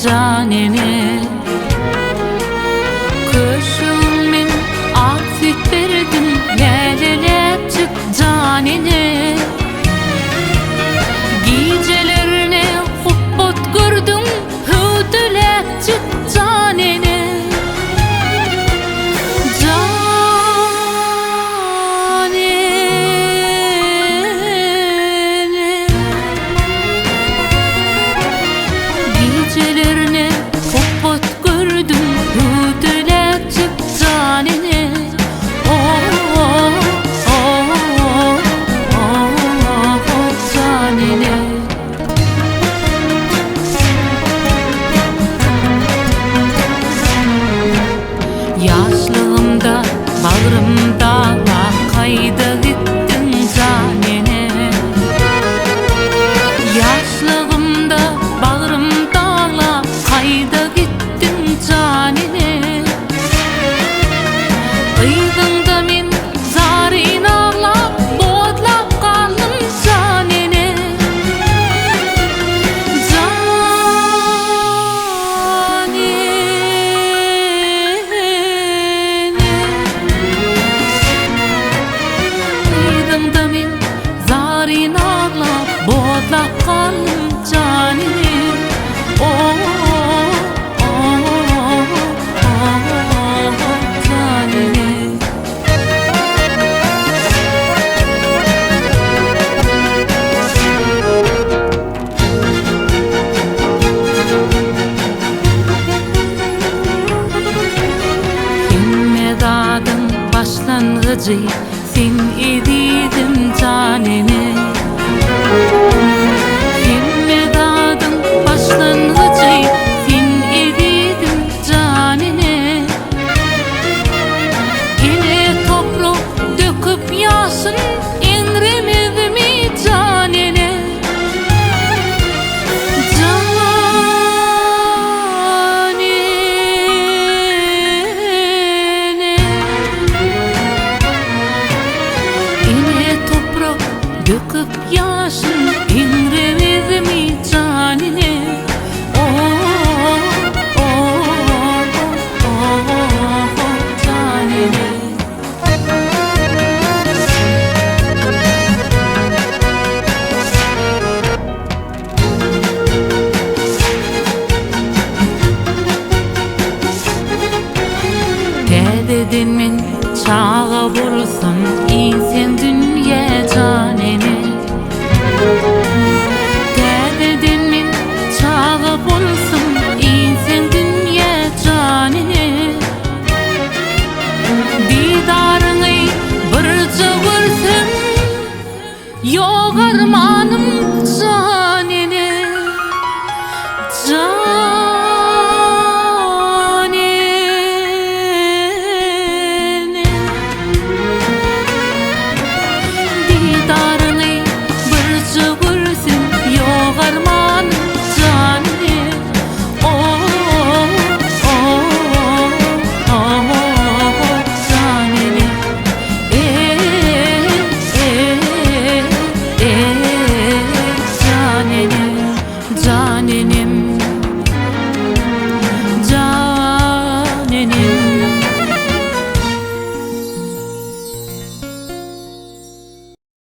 canini. Köşümün artık verdim, gelelep çık canini. Gecelerine hubbot gördüm, hüdülep çık canini. Gecelerine hubbot gördüm, hüdülep çık canini. Oh, oh, oh, oh, oh, canini. Yaşlığımda bağrımda kayda gittin canini. Yaşlığımda bağrımda kayda gittin canini. Kıydığında min zarin ağla bodlap kaldım canini. Kıydığında min zarin ağla bodlap kaldım canini. Oh, oh, oh, oh, canini. Himmet adın başlangıcı,